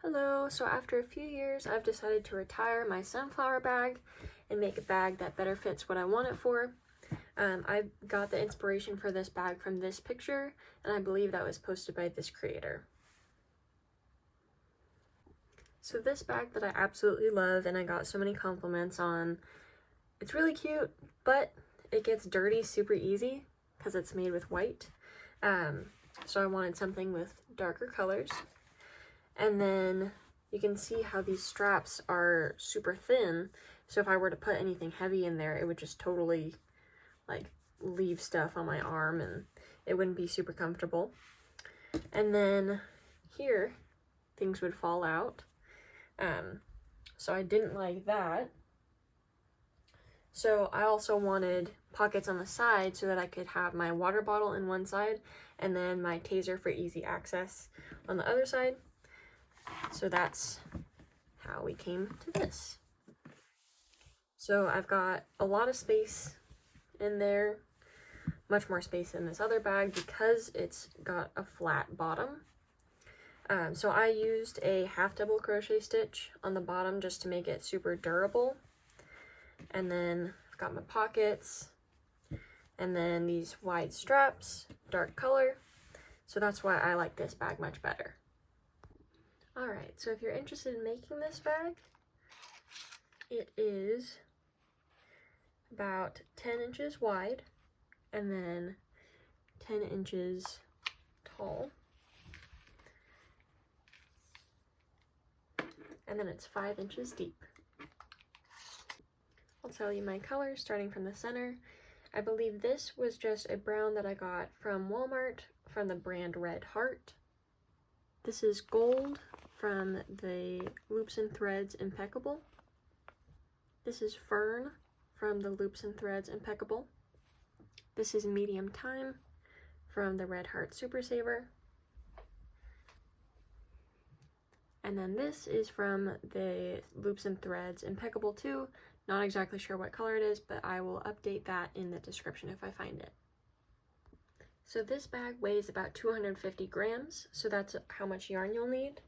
Hello, so after a few years I've decided to retire my sunflower bag and make a bag that better fits what I want it for. I got the inspiration for this bag from this picture, and I believe that was posted by this creator. So this bag that I absolutely love and I got so many compliments on, it's really cute, but it gets dirty super easy because it's made with white. So I wanted something with darker colors. And then you can see how these straps are super thin, so if I were to put anything heavy in there, it would just totally like leave stuff on my arm and it wouldn't be super comfortable. And then here things would fall out, so I didn't like that. So I also wanted pockets on the side so that I could have my water bottle in one side and then my taser for easy access on the other side. So that's how we came to this. So I've got a lot of space in there, much more space in this other bag because it's got a flat bottom. So I used a half double crochet stitch on the bottom just to make it super durable. And then I've got my pockets and then these wide straps, dark color. So that's why I like this bag much better. Alright, so if you're interested in making this bag, it is about 10 inches wide and then 10 inches tall. And then it's 5 inches deep. I'll tell you my colors starting from the center. I believe this was just a brown that I got from Walmart from the brand Red Heart. This is gold from the Loops and Threads Impeccable. This is Fern from the Loops and Threads Impeccable. This is Medium Time from the Red Heart Super Saver. And then this is from the Loops and Threads Impeccable 2. Not exactly sure what color it is, but I will update that in the description if I find it. So this bag weighs about 250 grams, so that's how much yarn you'll need.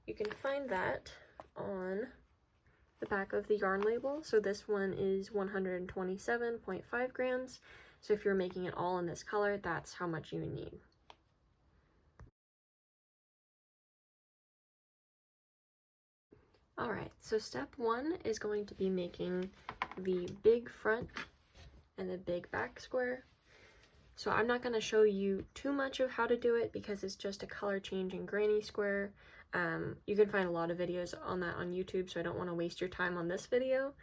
You can find that on the back of the yarn label. So this one is 127.5 grams. So if you're making it all in this color, that's how much you need. Alright, so step one is going to be making the big front and the big back square. So I'm not going to show you too much of how to do it because it's just a color change in granny square. You can find a lot of videos on that on YouTube, so I don't want to waste your time on this video,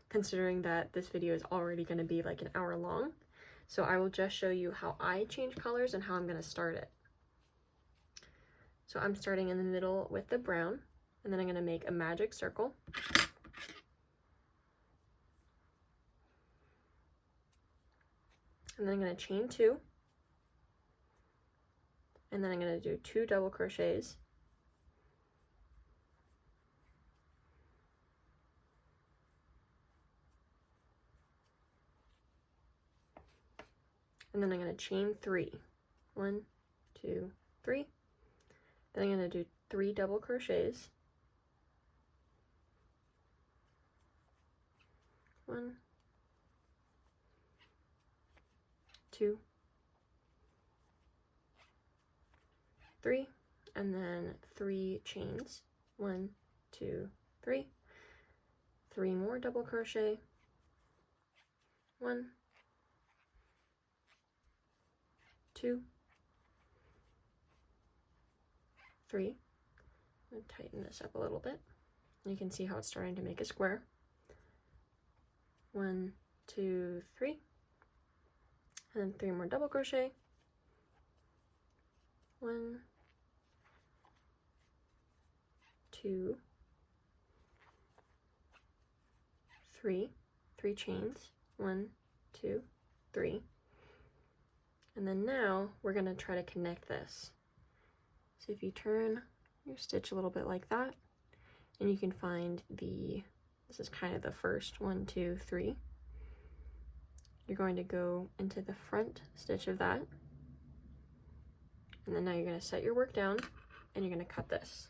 considering that this video is already going to be like an hour long. So I will just show you how I change colors and how I'm going to start it. So I'm starting in the middle with the brown, and then I'm going to make a magic circle. And then I'm going to chain 2, and then I'm going to do 2 double crochets, and then I'm going to chain 3, 1, 2, 3, then I'm going to do 3 double crochets, 1, 2, 3, and then 3 chains, 1, 2, 3, 3 more double crochet, 1, 2, 3. I'm going to tighten this up a little bit. You can see how it's starting to make a square. 1, 2, 3, and then 3 more double crochet. 1, 2, 3, 3 chains, 1, 2, 3. And then now we're going to try to connect this. So if you turn your stitch a little bit like that, and you can find this is kind of the first 1, 2, 3. You're going to go into the front stitch of that, and then now you're going to set your work down and you're going to cut this.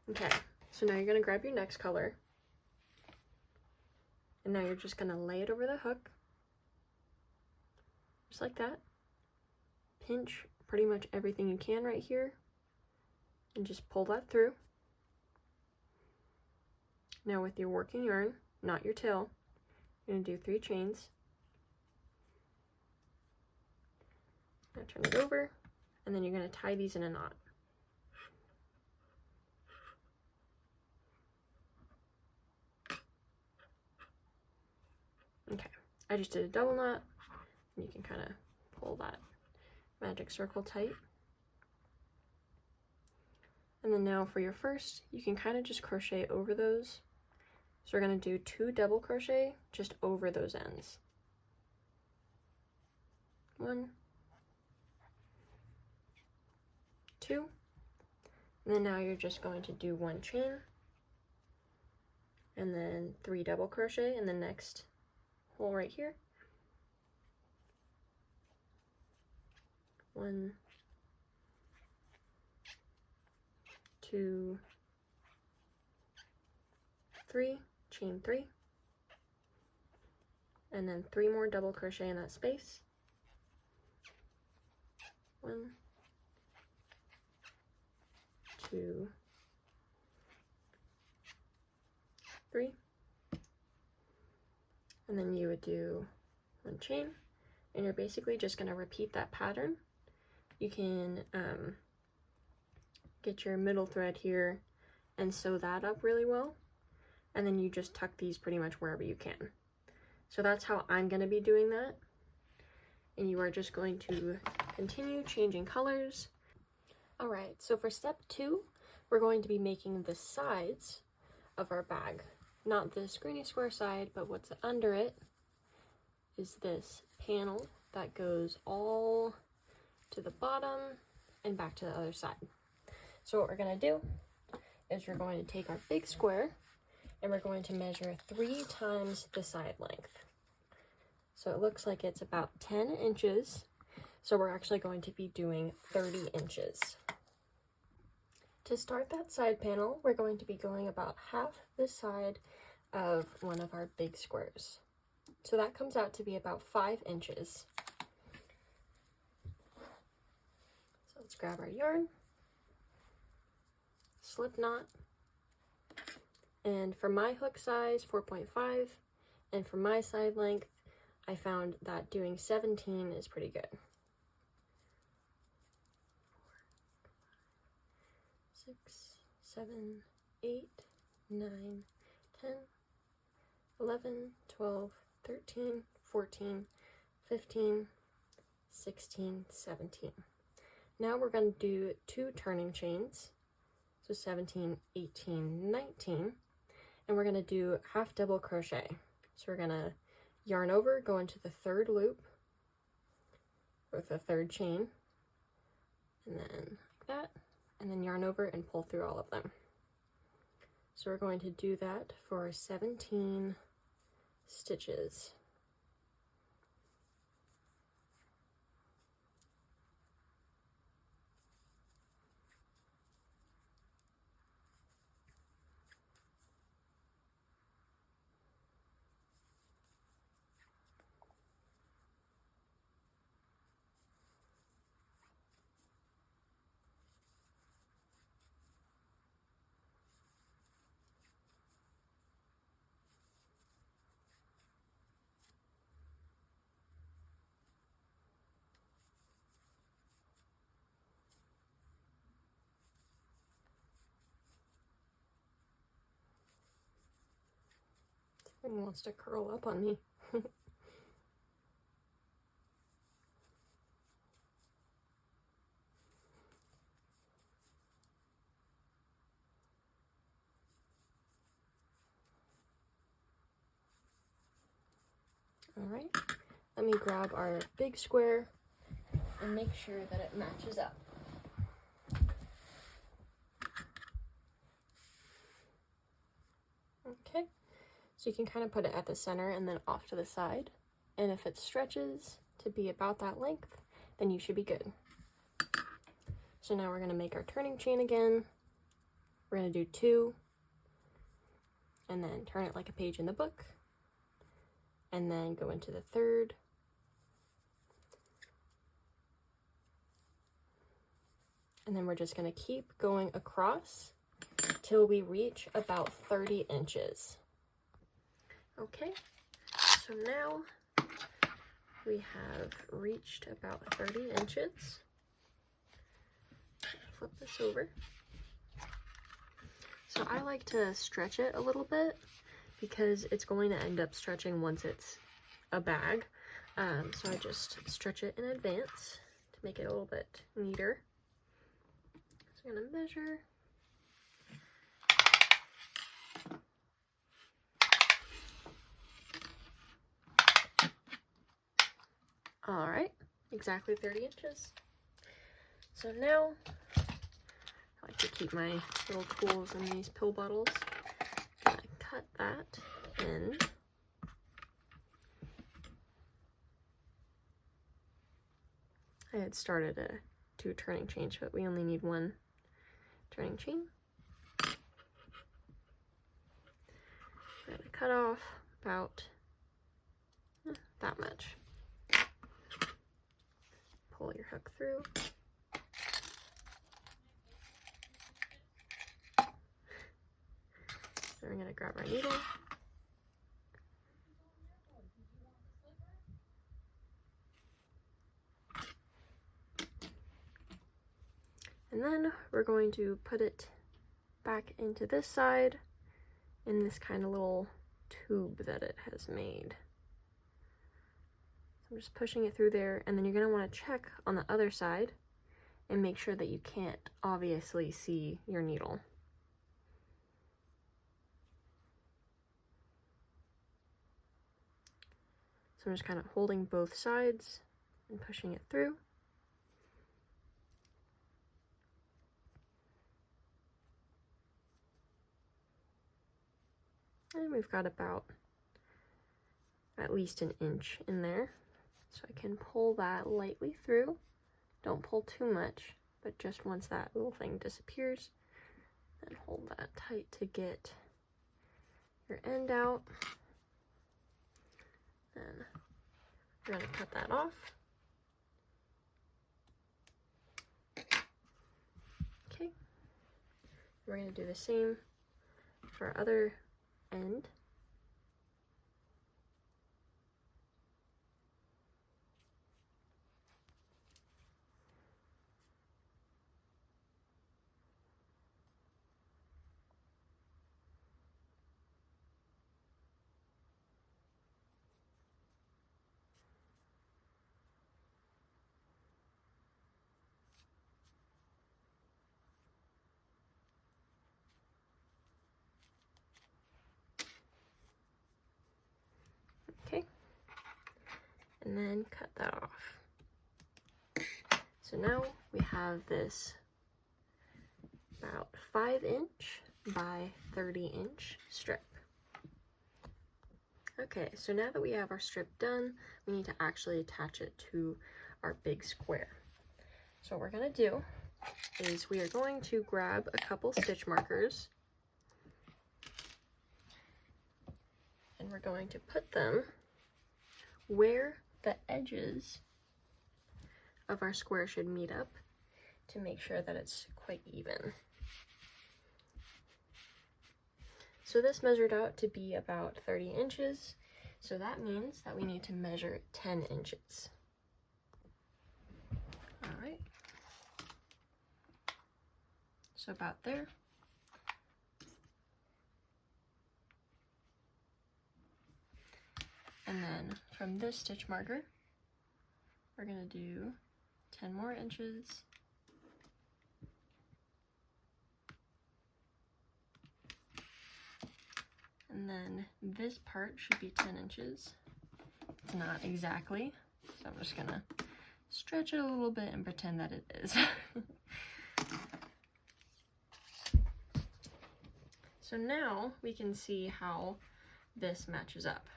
Okay, so now you're going to grab your next color, and now you're just going to lay it over the hook, just like that. Pinch pretty much everything you can right here, and just pull that through. Now with your working yarn, not your tail, you're going to do 3 chains. Now turn it over, and then you're going to tie these in a knot. Okay, I just did a double knot, and you can kind of pull that magic circle tight. And then now for your first, you can kind of just crochet over those. So we're going to do 2 double crochet just over those ends. 1, 2, and then now you're just going to do 1 chain, and then 3 double crochet in the next hole right here. 1, 2, 3, chain 3, and then 3 more double crochet in that space. 1, 2, 3, and then you would do 1 chain, and you're basically just going to repeat that pattern. You can get your middle thread here and sew that up really well, and then you just tuck these pretty much wherever you can. So that's how I'm going to be doing that, and you are just going to continue changing colors. Alright, so for step 2, we're going to be making the sides of our bag. Not the screeny square side, but what's under it is this panel that goes all to the bottom and back to the other side. So what we're going to do is we're going to take our big square and we're going to measure 3 times the side length. So it looks like it's about 10 inches. So we're actually going to be doing 30 inches. To start that side panel, we're going to be going about half the side of one of our big squares. So that comes out to be about 5 inches. So let's grab our yarn, slip knot, and for my hook size, 4.5, and for my side length, I found that doing 17 is pretty good. 6, 7, 8, 9, 10, 11, 12, 13, 14, 15, 16, 17. Now we're going to do 2 turning chains, so 17, 18, 19, and we're going to do half double crochet. So we're going to yarn over, go into the 3rd loop with the 3rd chain, and then like that, and then yarn over and pull through all of them. So we're going to do that for 17 stitches. Someone wants to curl up on me. Alright, let me grab our big square and make sure that it matches up. Okay, so you can kind of put it at the center and then off to the side. And if it stretches to be about that length, then you should be good. So now we're going to make our turning chain again. we're going to do 2, and then turn it like a page in the book, and then go into the 3rd, and then we're just going to keep going across till we reach about 30 inches. Okay, so now we have reached about 30 inches. Flip this over. So I like to stretch it a little bit because it's going to end up stretching once it's a bag. So I just stretch it in advance to make it a little bit neater. So I'm going to measure. All right, exactly 30 inches. So now I like to keep my little tools in these pill bottles. I'm gonna cut that in. I had started to do a turning chain, but we only need 1 turning chain. I'm gonna cut off about that much. Pull your hook through. Then I'm going to grab our needle. And then we're going to put it back into this side in this kind of little tube that it has made. So I'm just pushing it through there, and then you're going to want to check on the other side and make sure that you can't obviously see your needle. So I'm just kind of holding both sides and pushing it through. And we've got about at least 1 inch in there. So I can pull that lightly through. Don't pull too much, but just once that little thing disappears, then hold that tight to get your end out. Then we're going to cut that off. Okay. We're going to do the same for our other end. Okay, and then cut that off. So now we have this about 5-inch by 30-inch strip. Okay, so now that we have our strip done, we need to actually attach it to our big square. So what we're going to do is we are going to grab a couple stitch markers, and we're going to put them where the edges of our square should meet up to make sure that it's quite even. So this measured out to be about 30 inches, so that means that we need to measure 10 inches. All right, so about there. And then from this stitch marker, we're going to do 10 more inches. And then this part should be 10 inches. It's not exactly, so I'm just going to stretch it a little bit and pretend that it is. So now we can see how this matches up.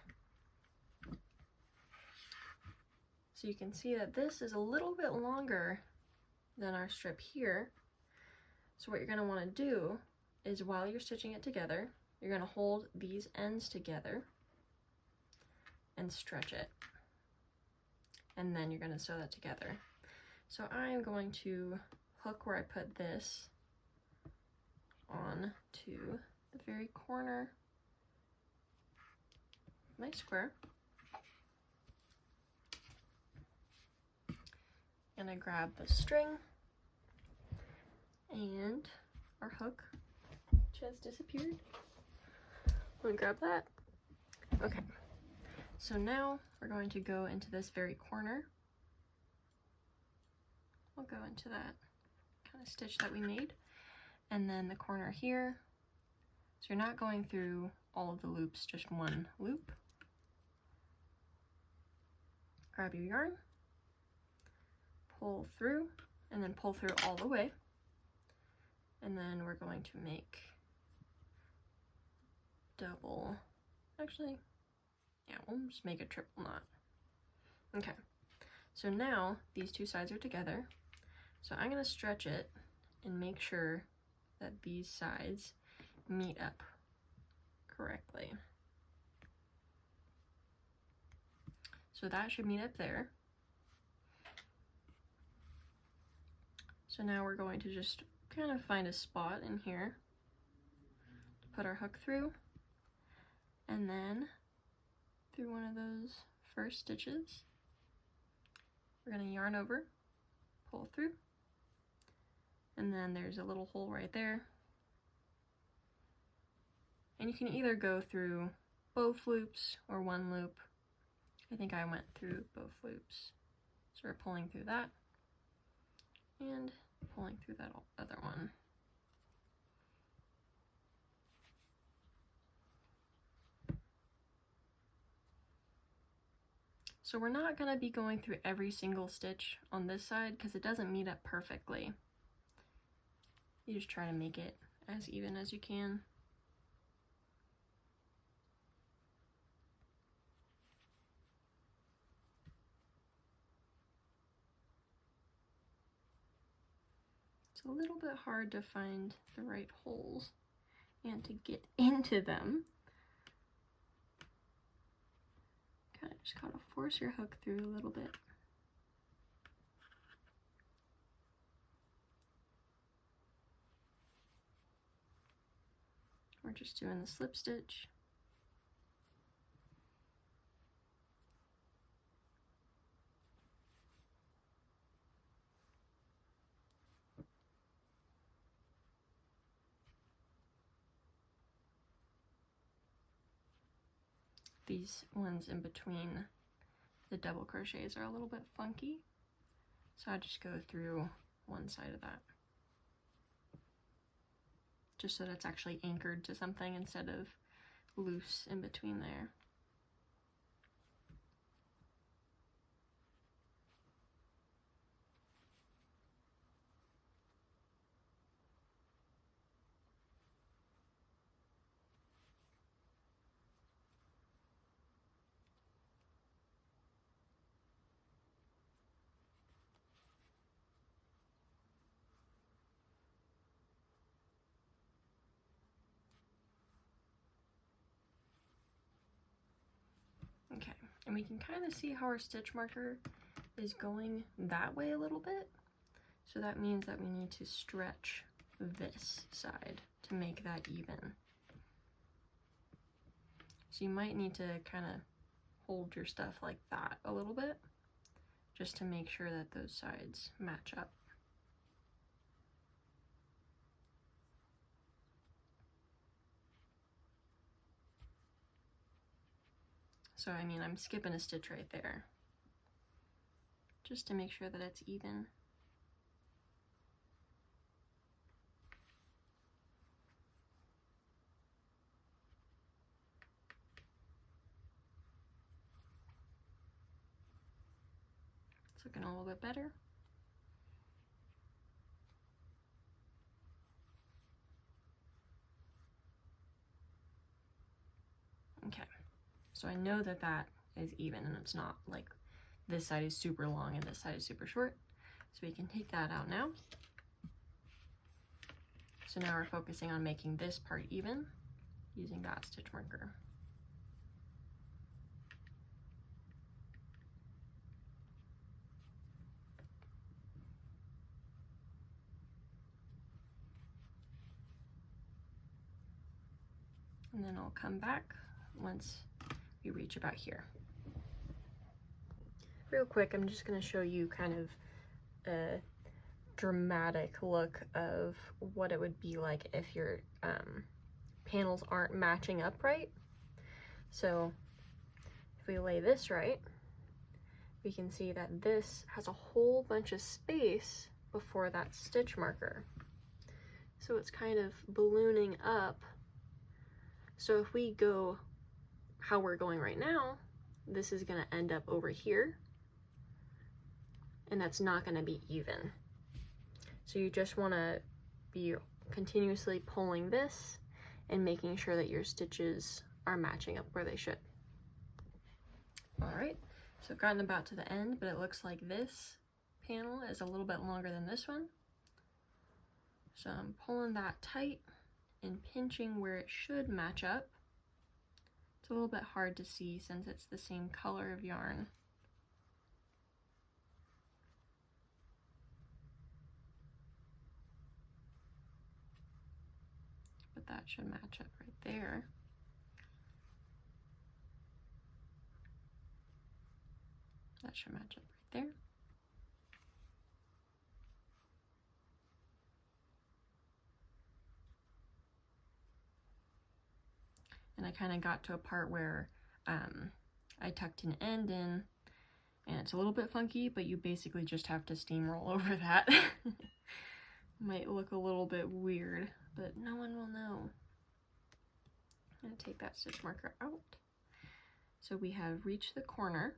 So you can see that this is a little bit longer than our strip here. So what you're going to want to do is while you're stitching it together, you're going to hold these ends together and stretch it. And then you're going to sew that together. So I'm going to hook where I put this on to the very corner of my square. And I grab the string and our hook, which has disappeared. Let me grab that. Okay, so now we're going to go into this very corner. We'll go into that kind of stitch that we made, and then the corner here. So you're not going through all of the loops, just one loop. Grab your yarn, pull through, and then pull through all the way. And then we're going to make double, actually, yeah, we'll just make a triple knot. Okay, so now these two sides are together. So I'm going to stretch it and make sure that these sides meet up correctly. So that should meet up there. So now we're going to just kind of find a spot in here to put our hook through, and then through one of those first stitches, we're going to yarn over, pull through, and then there's a little hole right there. And you can either go through both loops or one loop. I think I went through both loops. So we're pulling through that and pulling through that other one. So we're not going to be going through every single stitch on this side because it doesn't meet up perfectly. You just try to make it as even as you can. It's a little bit hard to find the right holes and to get into them. Kind of just gotta force your hook through a little bit. We're just doing the slip stitch. These ones in between the double crochets are a little bit funky, so I just go through one side of that, just so that's actually anchored to something instead of loose in between there. Okay, and we can kind of see how our stitch marker is going that way a little bit. So that means that we need to stretch this side to make that even. So you might need to kind of hold your stuff like that a little bit, just to make sure that those sides match up. So I mean, I'm skipping a stitch right there, just to make sure that it's even. It's looking a little bit better. Okay. So I know that that is even, and it's not like this side is super long and this side is super short. So we can take that out now. So So now we're focusing on making this part even using that stitch marker. And then I'll come back once we reach about here. Real quick, I'm just going to show you kind of a dramatic look of what it would be like if your panels aren't matching up right. So if we lay this right, we can see that this has a whole bunch of space before that stitch marker. So it's kind of ballooning up. So if we go how we're going right now, this is going to end up over here, and that's not going to be even. So you just want to be continuously pulling this and making sure that your stitches are matching up where they should. All right, so I've gotten about to the end, but it looks like this panel is a little bit longer than this one. So I'm pulling that tight and pinching where it should match up. It's a little bit hard to see since it's the same color of yarn. But that should match up right there. That should match up right there. And I kind of got to a part where I tucked an end in, and it's a little bit funky, but you basically just have to steamroll over that. Might look a little bit weird, but no one will know. I'm going to take that stitch marker out. So we have reached the corner.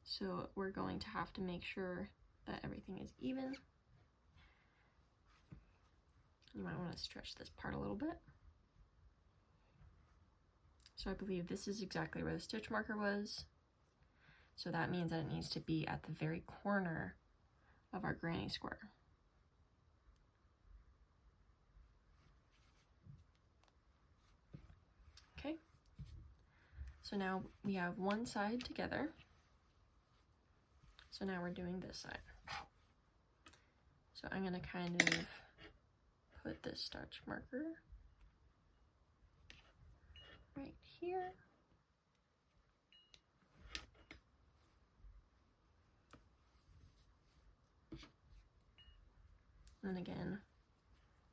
So we're going to have to make sure that everything is even. You might want to stretch this part a little bit. So I believe this is exactly where the stitch marker was. So that means that it needs to be at the very corner of our granny square. Okay. So now we have one side together. So now we're doing this side. So I'm going to kind of put this stitch marker right here. And then again,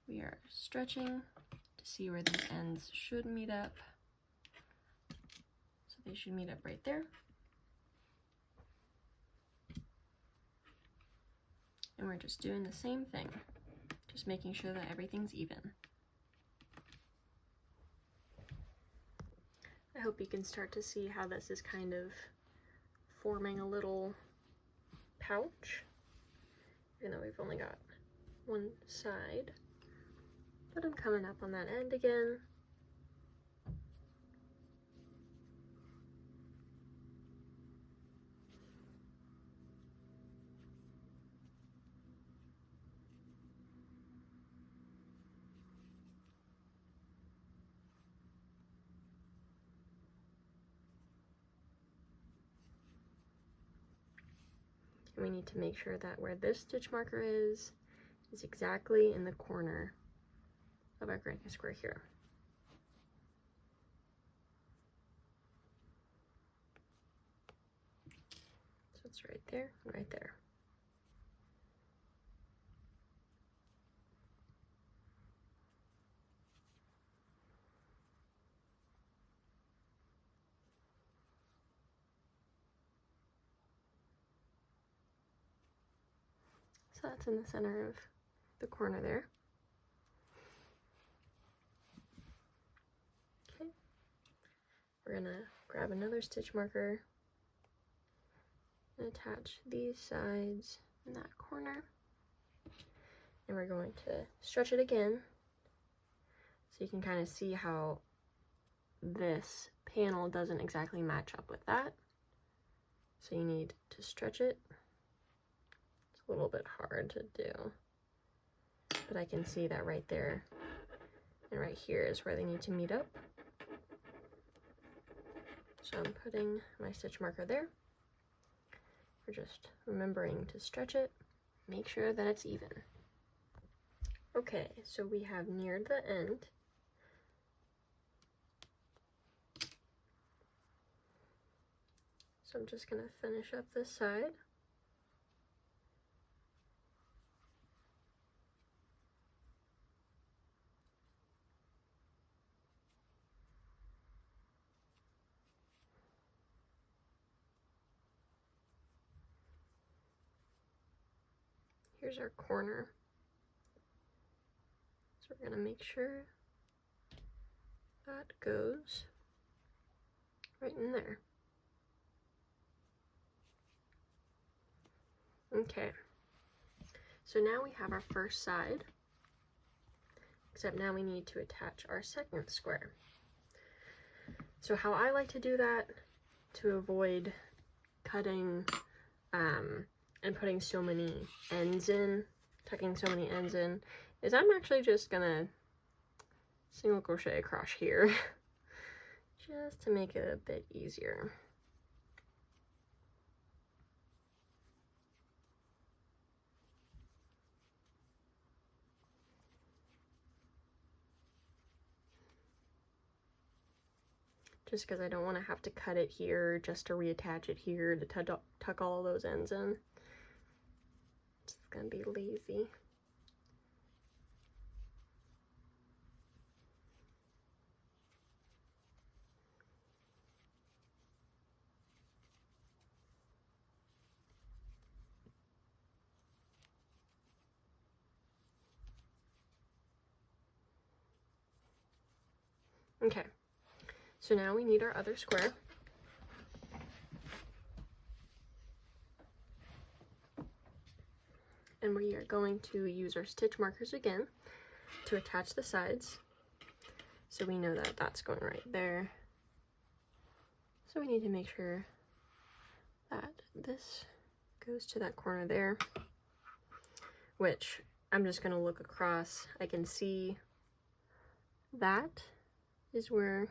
we are stretching to see where these ends should meet up. So they should meet up right there. And we're just doing the same thing, just making sure that everything's even. I hope you can start to see how this is kind of forming a little pouch, even though we've only got one side. But I'm coming up on that end again. We need to make sure that where this stitch marker is exactly in the corner of our granny square here. So it's right there, right there. So that's in the center of the corner there. Okay, we're gonna grab another stitch marker and attach these sides in that corner. And we're going to stretch it again so you can kind of see how this panel doesn't exactly match up with that. So you need to stretch it. A little bit hard to do. but I can see that right there and right here is where they need to meet up. So I'm putting my stitch marker there. We're just remembering to stretch it, make sure that it's even. Okay, so we have neared the end. So I'm just going to finish up this side. Here's our corner. So we're going to make sure that goes right in there. Okay, so now we have our first side, except now we need to attach our second square. So how I like to do that to avoid cutting and putting so many ends in, tucking so many ends in, is I'm actually just gonna single crochet across here just to make it a bit easier. Just because I don't want to have to cut it here just to reattach it here to tuck all those ends in. It's gonna be lazy. Okay, so now we need our other square. And we are going to use our stitch markers again to attach the sides. So we know that that's going right there. So we need to make sure that this goes to that corner there, which I'm just going to look across. I can see that is where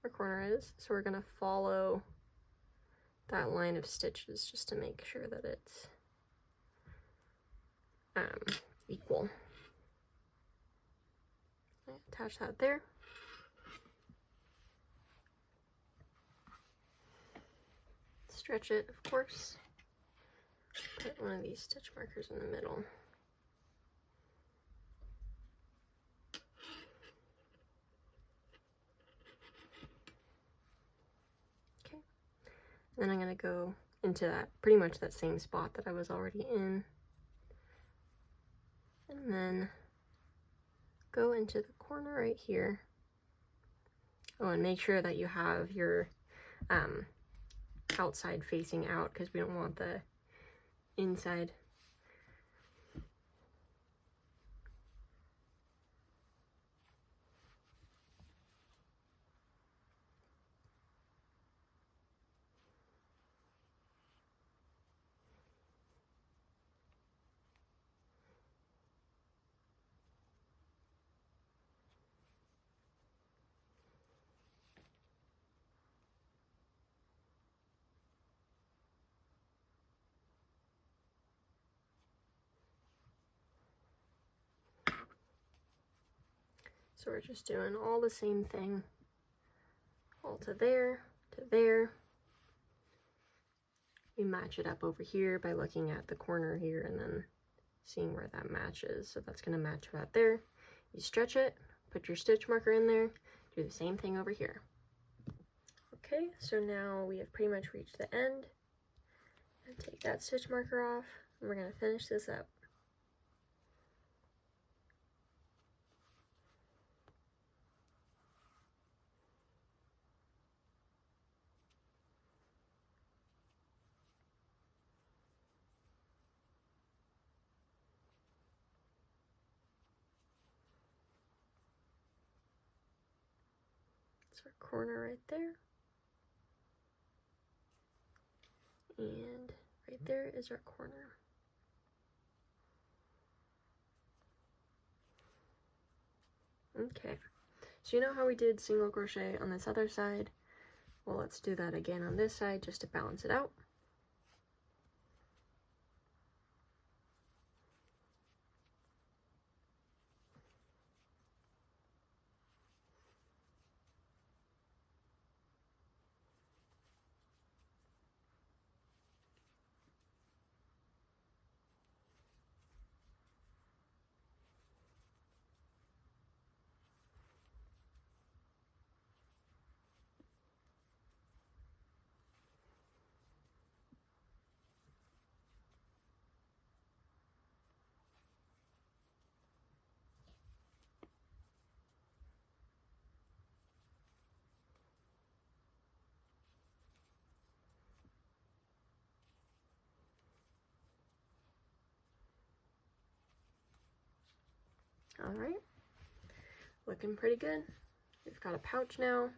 our corner is. So we're going to follow that line of stitches just to make sure that it's equal. Attach that there. Stretch it, of course. Put one of these stitch markers in the middle. Okay. Then I'm going to go into that, pretty much that same spot that I was already in. And then go into the corner right here. Oh, and make sure that you have your outside facing out, because we don't want the inside. So we're just doing all the same thing, all to there, to there. We match it up over here by looking at the corner here and then seeing where that matches. So that's going to match right there. You stretch it, put your stitch marker in there, do the same thing over here. Okay, so now we have pretty much reached the end. And take that stitch marker off, and we're going to finish this up. Our corner right there, and right there is our corner. Okay, so you know how we did single crochet on this other side? Well, let's do that again on this side just to balance it out. All right, looking pretty good. We've got a pouch now,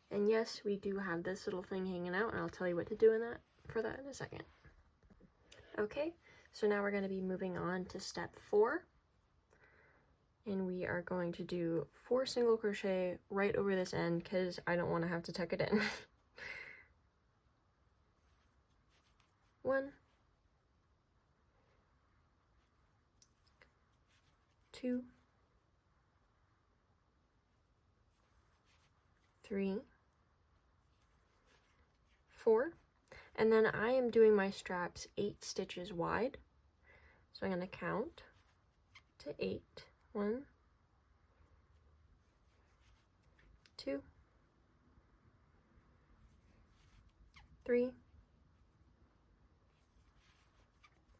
and yes, we do have this little thing hanging out, and I'll tell you what to do in that in a second. Okay, so now we're going to be moving on to step 4, and we are going to do 4 single crochet right over this end because I don't want to have to tuck it in. 1, 2, 3, 4, and then I am doing my straps 8 stitches wide, so I'm going to count to 8. 1, 2, 3,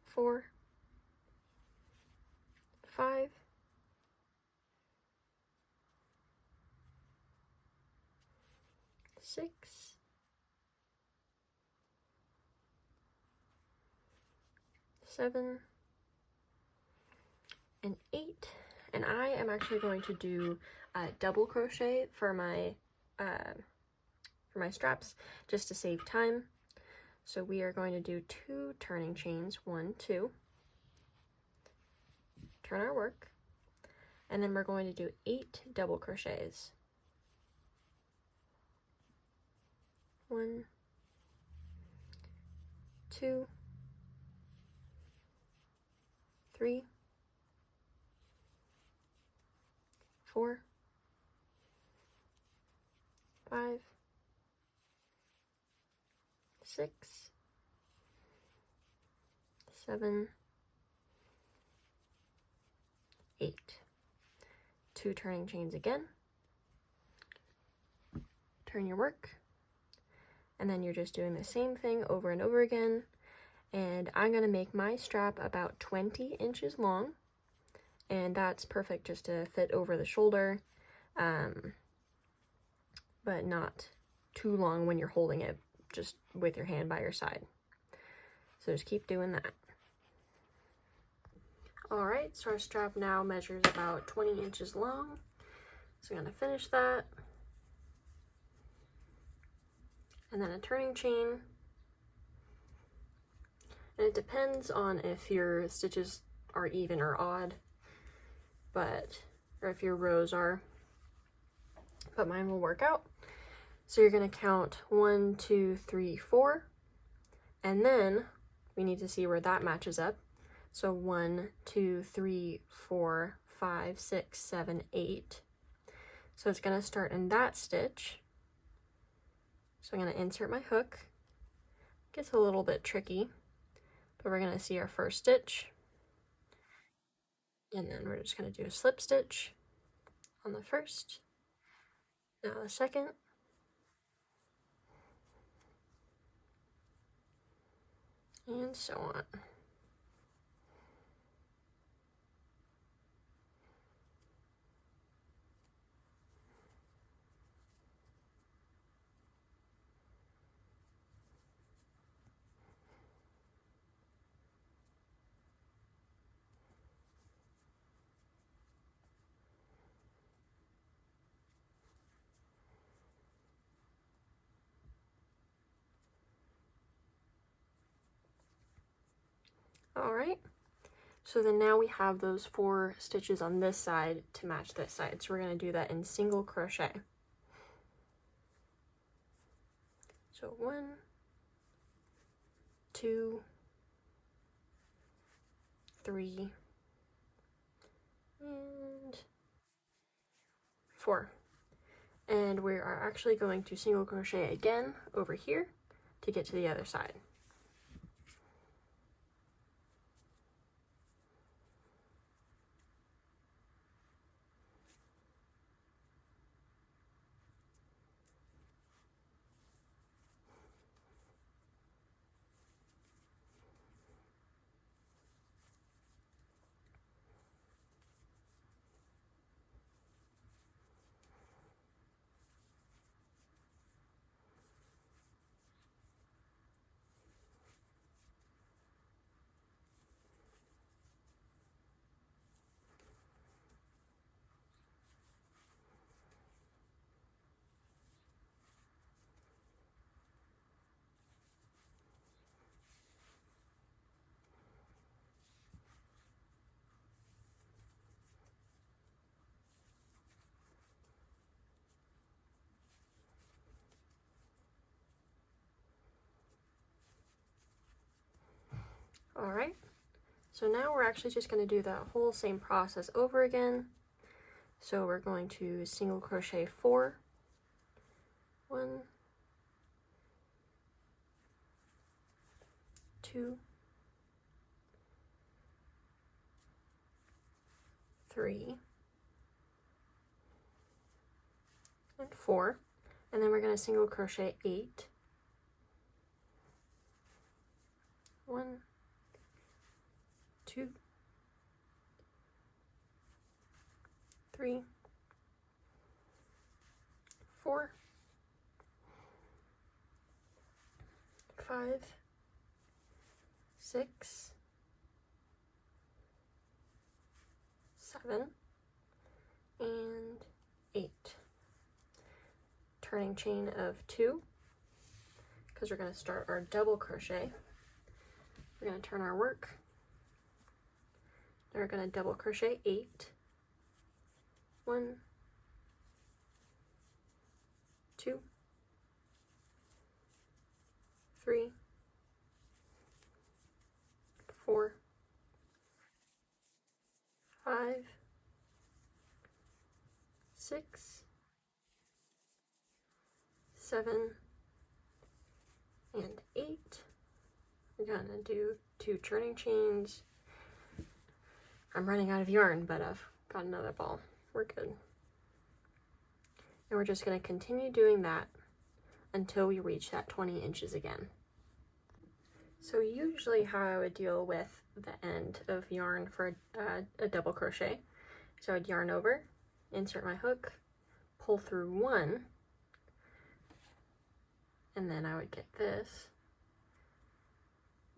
4, 5, 6, 7, and 8, and I am actually going to do double crochet for my straps just to save time. So we are going to do 2 turning chains, 1, 2, turn our work, and then we're going to do 8 double crochets. 1, 2, 3, 4, 5, 6, 7, 8. 2 turning chains again. Turn your work, and then you're just doing the same thing over and over again. And I'm going to make my strap about 20 inches long, and that's perfect just to fit over the shoulder, but not too long when you're holding it just with your hand by your side. So just keep doing that. Alright, so our strap now measures about 20 inches long, so I'm going to finish that, and then a turning chain. And it depends on if your stitches are even or odd, or if your rows are, but mine will work out. So you're going to count 1, 2, 3, 4, and then we need to see where that matches up. So 1, 2, 3, 4, 5, 6, 7, 8. So it's going to start in that stitch. So I'm going to insert my hook. It gets a little bit tricky, but we're going to see our first stitch, and then we're just going to do a slip stitch on the first, now the second, and so on. All right, So then now we have those 4 stitches on this side to match this side. So we're going to do that in single crochet. So 1, 2, 3, and 4. And we are actually going to single crochet again over here to get to the other side. Alright, so now we're actually just going to do that whole same process over again. So we're going to single crochet 4, 1, 2, 3, and 4, and then we're going to single crochet 8, 1, 2, 3, 4, 5, 6, 7, and 8. Turning chain of 2, because we're going to start our double crochet. We're going to turn our work. Then we're going to double crochet 8, 1, 2, 3, 4, 5, 6, 7, and 8. We're gonna do 2 turning chains. I'm running out of yarn, but I've got another ball. We're good. And we're just gonna continue doing that until we reach that 20 inches again. So usually how I would deal with the end of yarn for a double crochet. So I'd yarn over, insert my hook, pull through 1, and then I would get this,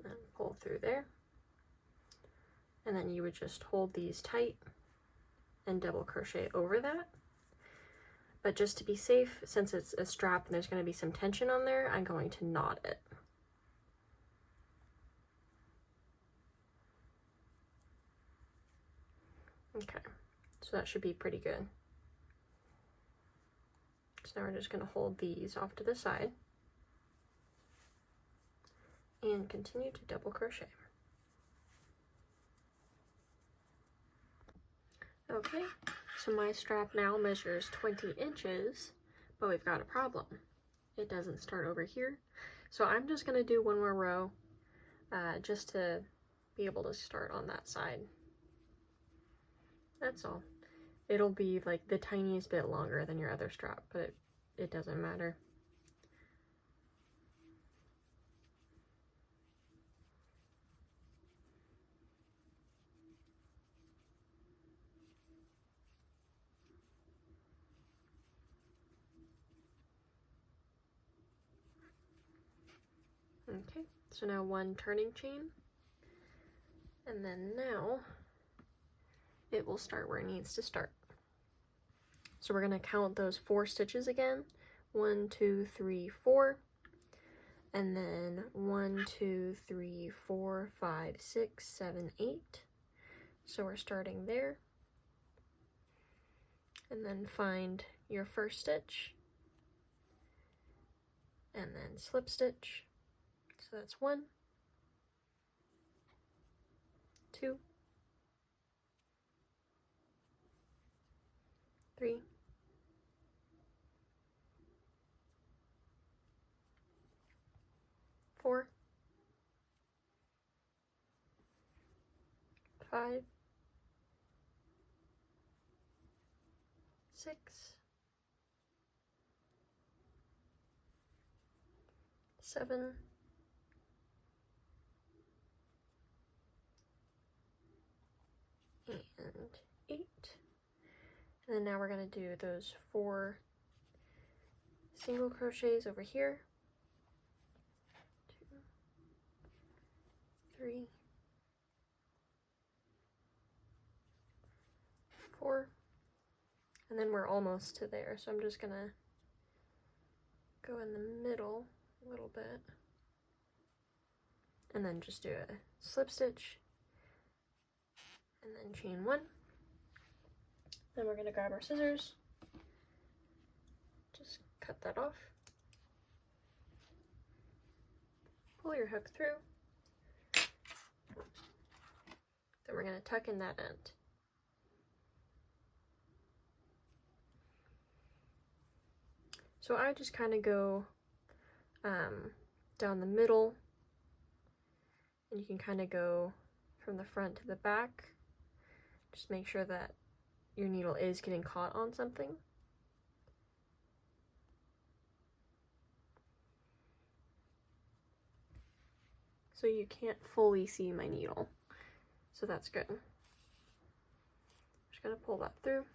and pull through there, and then you would just hold these tight and double crochet over that. But just to be safe, since it's a strap and there's going to be some tension on there, I'm going to knot it. Okay, so that should be pretty good. So now we're just going to hold these off to the side and continue to double crochet. Okay, so my strap now measures 20 inches, but we've got a problem. It doesn't start over here. So I'm just going to do one more row just to be able to start on that side. That's all. It'll be like the tiniest bit longer than your other strap, but it doesn't matter. Okay, so now 1 turning chain, and then now it will start where it needs to start. So we're going to count those 4 stitches again. 1, 2, 3, 4, and then 1, 2, 3, 4, 5, 6, 7, 8, So we're starting there, and then find your first stitch, and then slip stitch. So that's 1, 2, 3, 4, 5, 6, 7, 8. And then now we're going to do those 4 single crochets over here. 2, 3, 4. And then we're almost to there, so I'm just going to go in the middle a little bit. And then just do a slip stitch. And then chain 1. Then we're going to grab our scissors, just cut that off, pull your hook through, then we're going to tuck in that end. So I just kind of go down the middle, and you can kind of go from the front to the back. Just make sure that your needle is getting caught on something. So you can't fully see my needle. So that's good. Just gonna pull that through.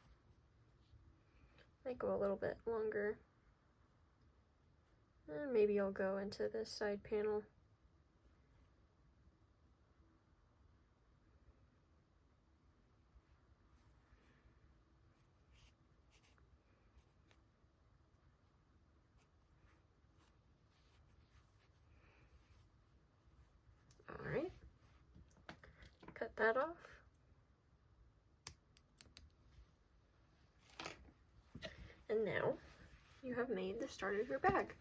Might go a little bit longer. And maybe I'll go into this side panel. Alright, cut that off. And now you have made the start of your bag.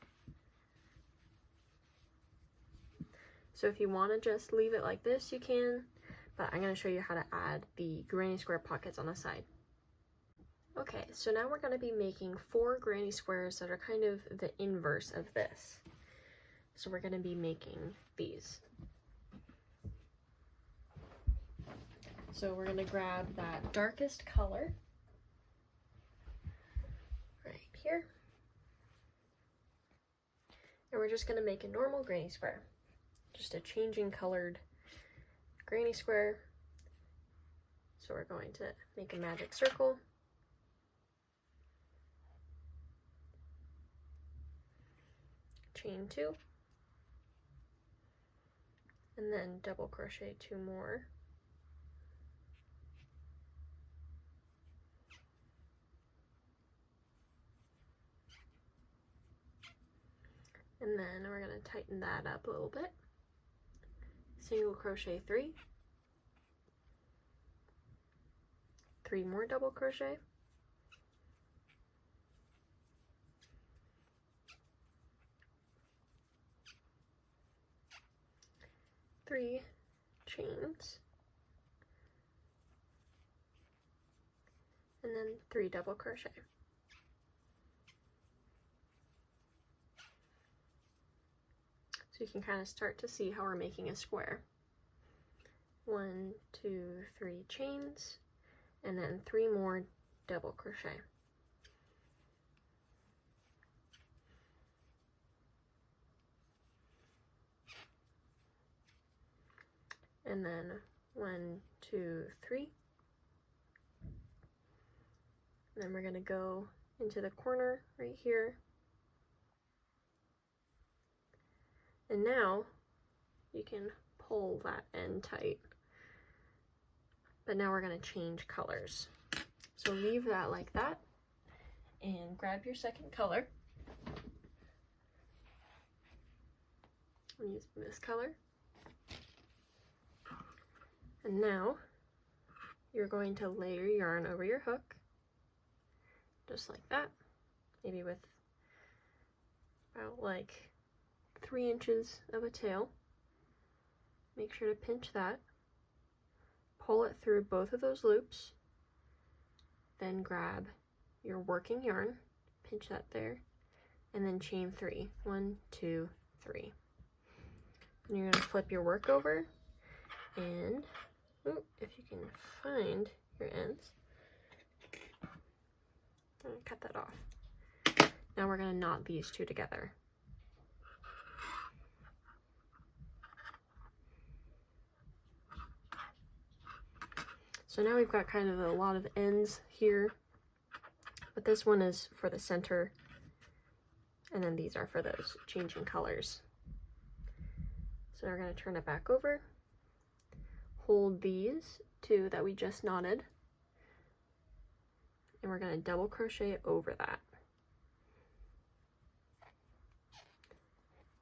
So if you want to just leave it like this, you can, but I'm going to show you how to add the granny square pockets on the side. Okay, so now we're going to be making 4 granny squares that are kind of the inverse of this. So we're going to be making these. So we're going to grab that darkest color right here. And we're just going to make a normal granny square. Just a changing colored granny square. So we're going to make a magic circle. Chain 2. And then double crochet 2 more. And then we're going to tighten that up a little bit. Single crochet 3. 3 more double crochet. Three chains. And then 3 double crochet. So you can kind of start to see how we're making a square. 1, 2, 3 chains, and then 3 more double crochet. And then 1, 2, 3. And then we're going to go into the corner right here. And now you can pull that end tight. But now we're going to change colors. So leave that like that and grab your second color. I'm using this color. And now you're going to lay your yarn over your hook, just like that, maybe with about like 3 inches of a tail. Make sure to pinch that, pull it through both of those loops, then grab your working yarn, pinch that there, and then chain 3. 1, 2, 3. And you're going to flip your work over, and if you can find your ends, I'm going to cut that off. Now we're going to knot these two together. So now we've got kind of a lot of ends here, but this one is for the center, and then these are for those changing colors. So now we're going to turn it back over, hold these two that we just knotted, and we're going to double crochet over that.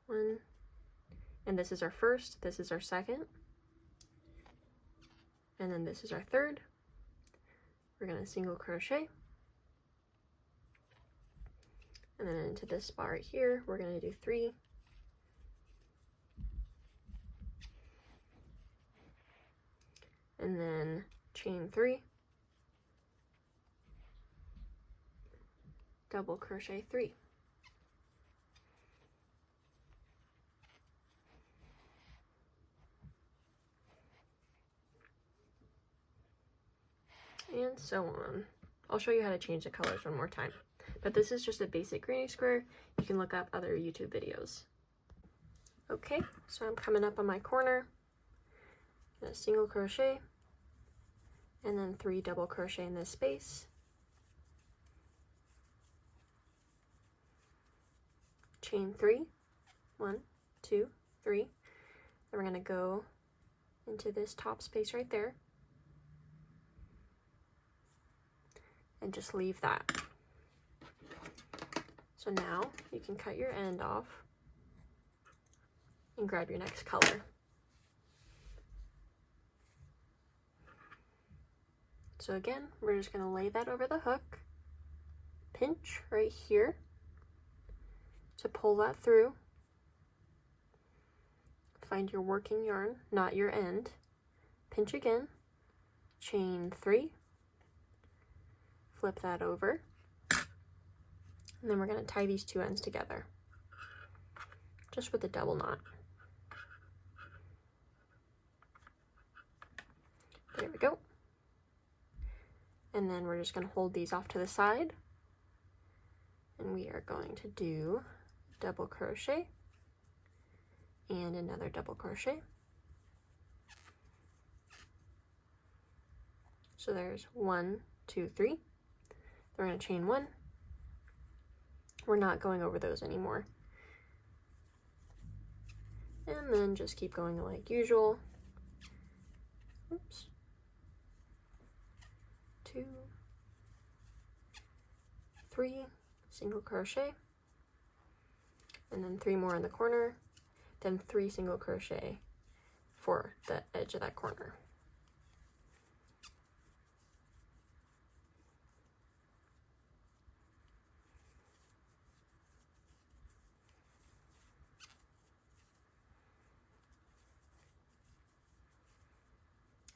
1, and this is our first, this is our second, and then this is our third. We're going to single crochet, and then into this spot right here, we're going to do 3, and then chain 3, double crochet 3. And so on. I'll show you how to change the colors one more time. But this is just a basic granny square. You can look up other YouTube videos. Okay, so I'm coming up on my corner. I'm gonna single crochet, and then 3 double crochet in this space. Chain 3, 1, 2, 3. Then we're gonna go into this top space right there, and just leave that. So now you can cut your end off and grab your next color. So again, we're just going to lay that over the hook, pinch right here to pull that through, find your working yarn, not your end, pinch again, chain 3, flip that over, and then we're going to tie these two ends together, just with a double knot. There we go. And then we're just going to hold these off to the side, and we are going to do double crochet and another double crochet. So there's 1, 2, 3. We're going to chain 1. We're not going over those anymore. And then just keep going like usual. Oops. 2, 3, single crochet, and then 3 more in the corner, then 3 single crochet for the edge of that corner.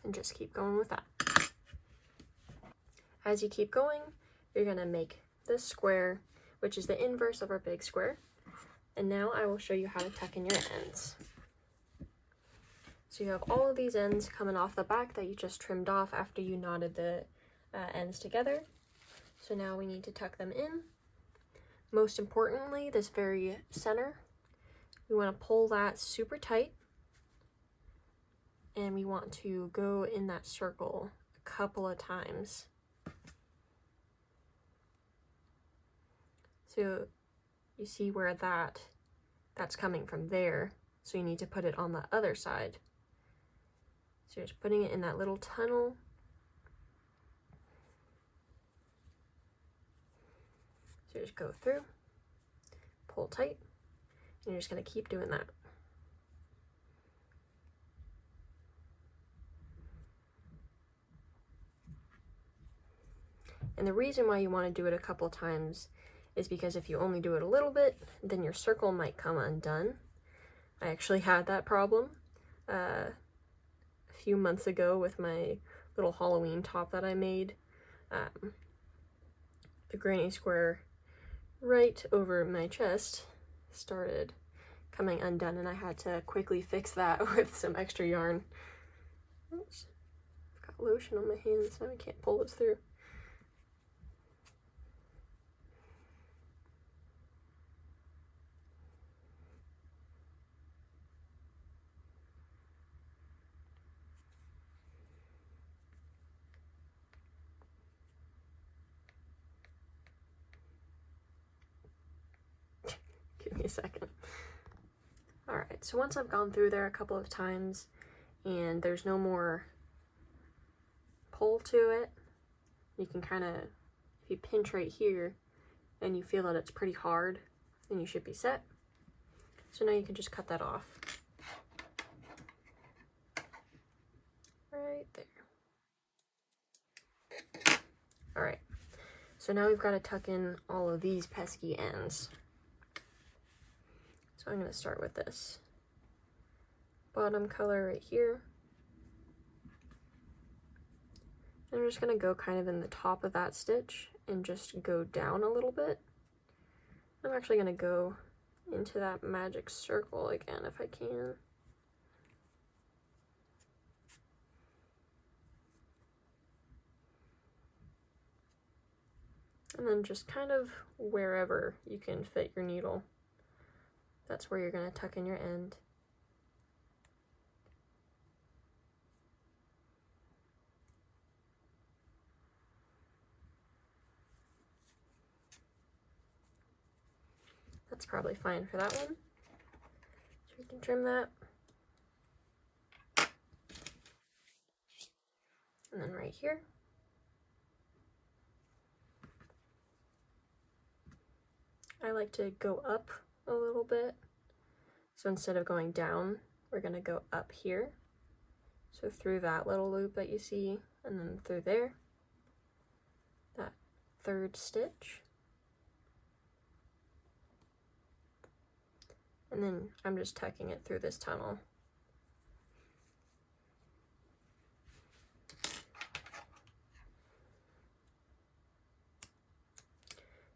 And just keep going with that. As you keep going, you're going to make this square, which is the inverse of our big square. And now I will show you how to tuck in your ends. So you have all of these ends coming off the back that you just trimmed off after you knotted the ends together. So now we need to tuck them in. Most importantly, this very center, we want to pull that super tight. And we want to go in that circle a couple of times. So you see where that's coming from there. So you need to put it on the other side. So you're just putting it in that little tunnel. So you just go through, pull tight, and you're just going to keep doing that. And the reason why you want to do it a couple times is because if you only do it a little bit, then your circle might come undone. I actually had that problem a few months ago with my little Halloween top that I made. The granny square right over my chest started coming undone, and I had to quickly fix that with some extra yarn. Oops. I've got lotion on my hands, so I can't pull this through. Give me a second. Alright, so once I've gone through there a couple of times and there's no more pull to it, you can kind of, if you pinch right here and you feel that it's pretty hard, then you should be set. So now you can just cut that off. Right there. Alright, so now we've got to tuck in all of these pesky ends. So I'm going to start with this bottom color right here. And I'm just going to go kind of in the top of that stitch and just go down a little bit. I'm actually going to go into that magic circle again if I can. And then just kind of wherever you can fit your needle, that's where you're going to tuck in your end. That's probably fine for that one. So we can trim that. And then right here. I like to go up a little bit. So instead of going down, we're going to go up here. So through that little loop that you see, and then through there, that third stitch. And then I'm just tucking it through this tunnel.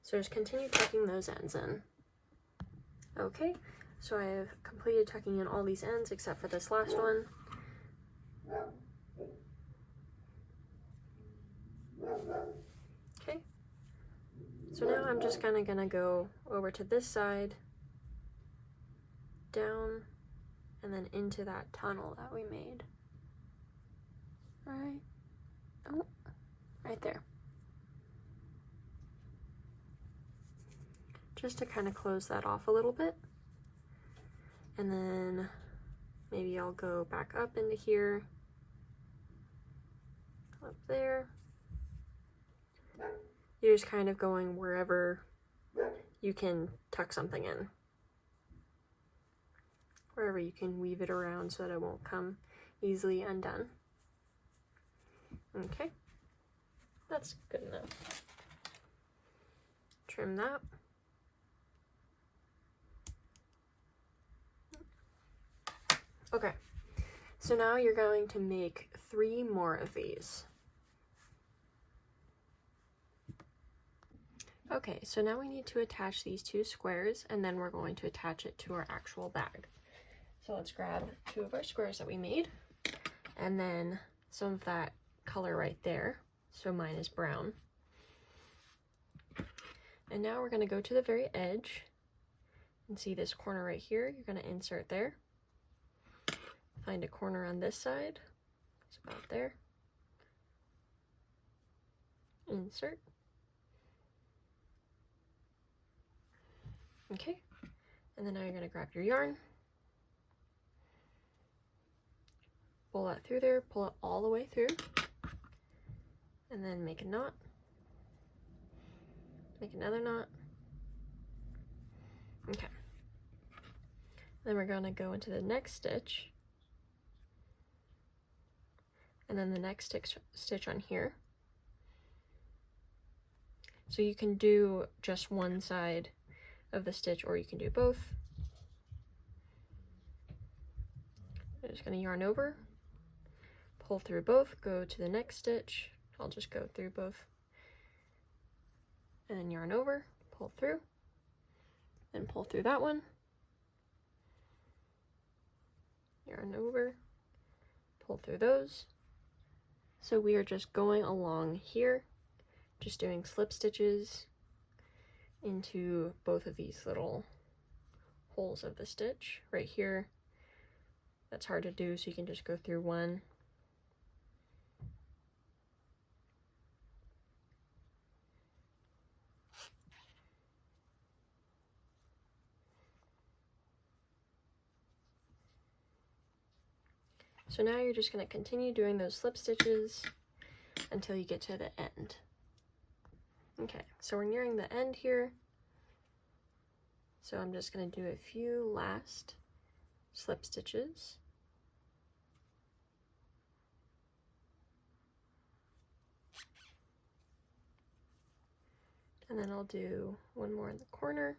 So just continue tucking those ends in. Okay, so I have completed tucking in all these ends except for this last one. Okay, so now I'm just kind of gonna go over to this side, down, and then into that tunnel that we made. Alright, oh, right there. Just to kind of close that off a little bit. And then maybe I'll go back up into here, up there. You're just kind of going wherever you can tuck something in. Wherever you can weave it around so that it won't come easily undone. Okay, that's good enough. Trim that. Okay, so now you're going to make 3 more of these. Okay, so now we need to attach these 2 squares, and then we're going to attach it to our actual bag. So let's grab 2 of our squares that we made, and then some of that color right there. So mine is brown. And now we're going to go to the very edge, and see this corner right here. You're going to insert there. Find a corner on this side, it's about there. Insert. Okay, and then now you're going to grab your yarn, pull that through there, pull it all the way through, and then make a knot, make another knot. Okay, then we're going to go into the next stitch, and then the next stitch on here, So you can do just one side of the stitch or you can do both. I'm just going to yarn over, pull through both, go to the next stitch. I'll just go through both and then yarn over, pull through, then pull through that one, yarn over, pull through those. So we are just going along here, just doing slip stitches into both of these little holes of the stitch right here. That's hard to do, so you can just go through one. So now you're just going to continue doing those slip stitches until you get to the end. Okay, so we're nearing the end here. So I'm just going to do a few last slip stitches. And then I'll do one more in the corner.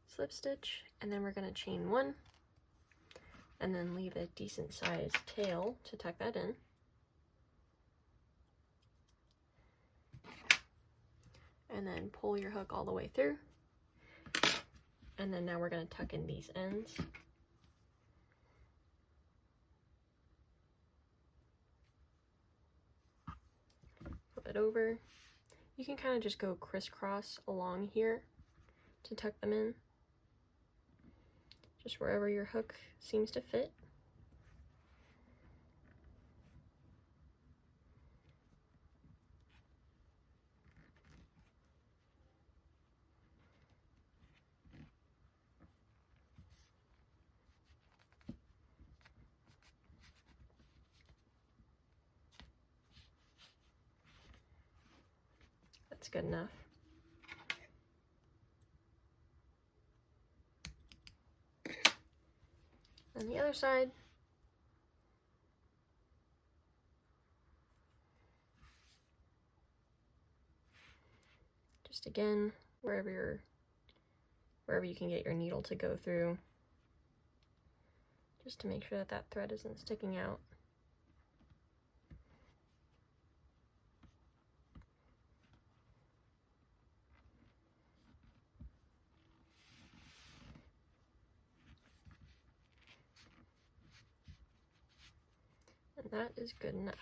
Slip stitch, and then we're going to chain one, and then leave a decent sized tail to tuck that in. And then pull your hook all the way through. And then now we're going to tuck in these ends. Flip it over. You can kind of just go crisscross along here to tuck them in. Just wherever your hook seems to fit. That's good enough. And the other side. Just again, wherever you can get your needle to go through, just to make sure that that thread isn't sticking out. And that is good enough.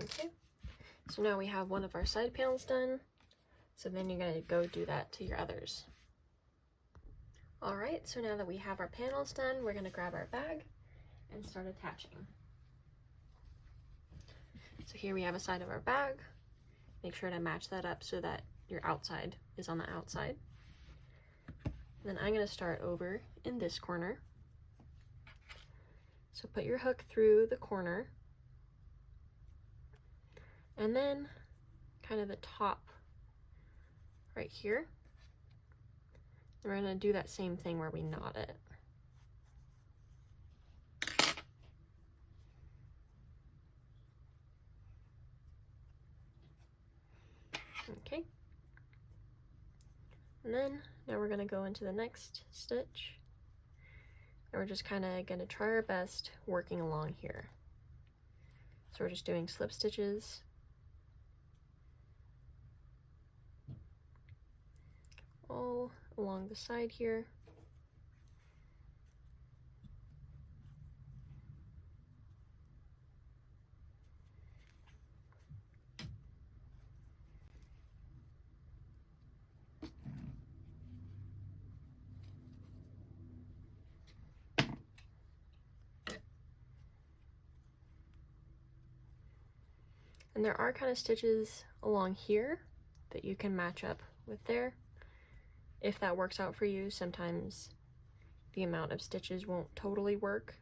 Okay, so now we have one of our side panels done. So then you're going to go do that to your others. Alright, so now that we have our panels done, we're going to grab our bag and start attaching. So here we have a side of our bag. Make sure to match that up so that your outside is on the outside. Then I'm going to start over in this corner. So put your hook through the corner, and then kind of the top right here. And we're going to do that same thing where we knot it. Okay. And then now we're going to go into the next stitch. And we're just kind of going to try our best working along here. So we're just doing slip stitches. All along the side here. And there are kind of stitches along here that you can match up with there. If that works out for you, sometimes the amount of stitches won't totally work.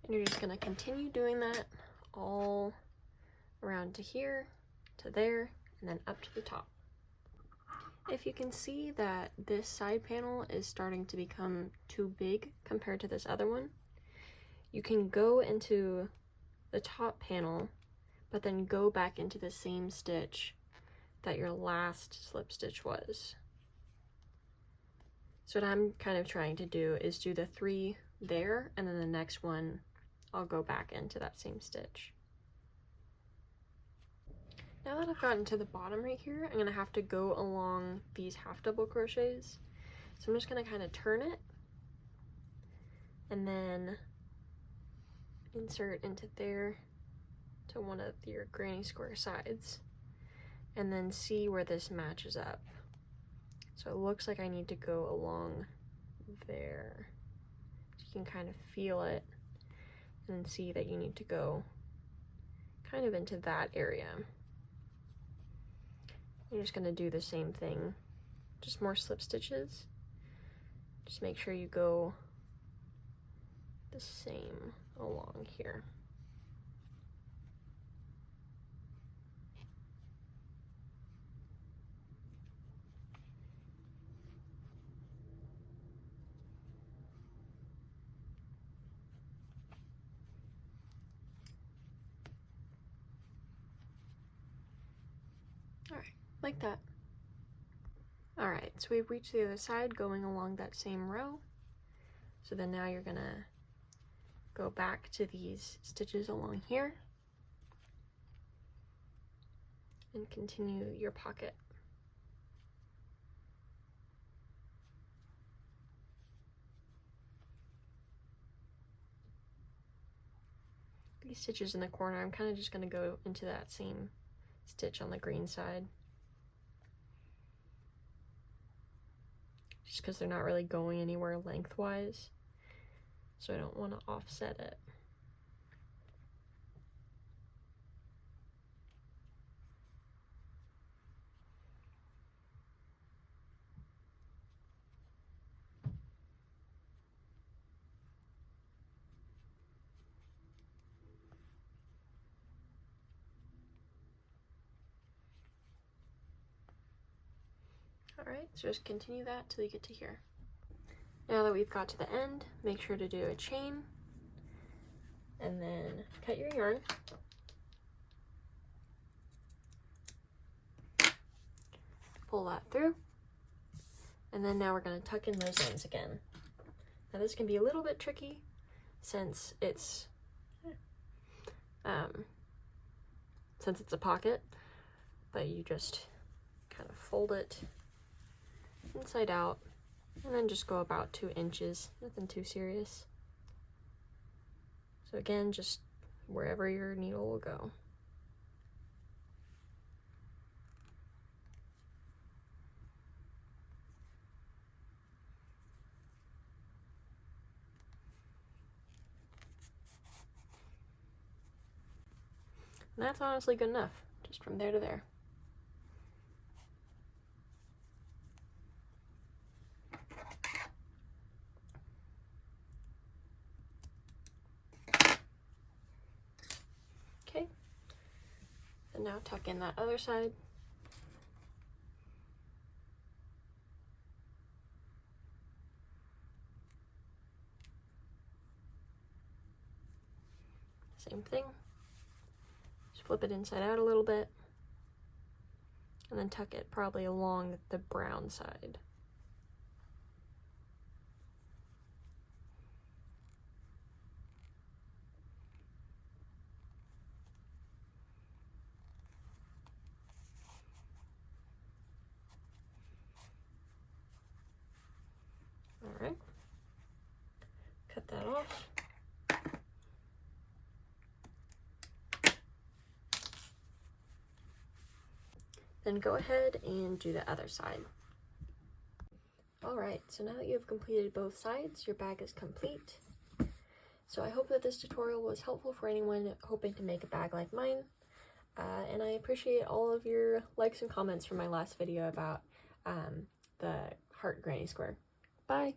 And you're just gonna continue doing that all around to here, to there, and then up to the top. If you can see that this side panel is starting to become too big compared to this other one, you can go into the top panel, but then go back into the same stitch that your last slip stitch was. So what I'm kind of trying to do is do the 3 there, and then the next one I'll go back into that same stitch. Now that I've gotten to the bottom right here, I'm gonna have to go along these half double crochets. So I'm just gonna kind of turn it and then insert into there to one of your granny square sides, and then see where this matches up. So it looks like I need to go along there. So you can kind of feel it and then see that you need to go kind of into that area. You're just gonna do the same thing, just more slip stitches. Just make sure you go the same along here. All right, like that. All right, so we've reached the other side going along that same row. So then now you're gonna go back to these stitches along here and continue your pocket. These stitches in the corner, I'm kind of just gonna go into that same stitch on the green side, just because they're not really going anywhere lengthwise, so I don't want to offset it. Alright, so just continue that till you get to here. Now that we've got to the end, make sure to do a chain and then cut your yarn. Pull that through, and then now we're going to tuck in those ends again. Now this can be a little bit tricky since it's a pocket, but you just kind of fold it inside out and then just go about 2 inches, nothing too serious. So again, just wherever your needle will go. And that's honestly good enough, just from there to there. Okay, and now tuck in that other side. Same thing. Just flip it inside out a little bit, and then tuck it probably along the brown side. Alright, cut that off. Then go ahead and do the other side. Alright, so now that you have completed both sides, your bag is complete. So I hope that this tutorial was helpful for anyone hoping to make a bag like mine. And I appreciate all of your likes and comments from my last video about the heart granny square. Bye!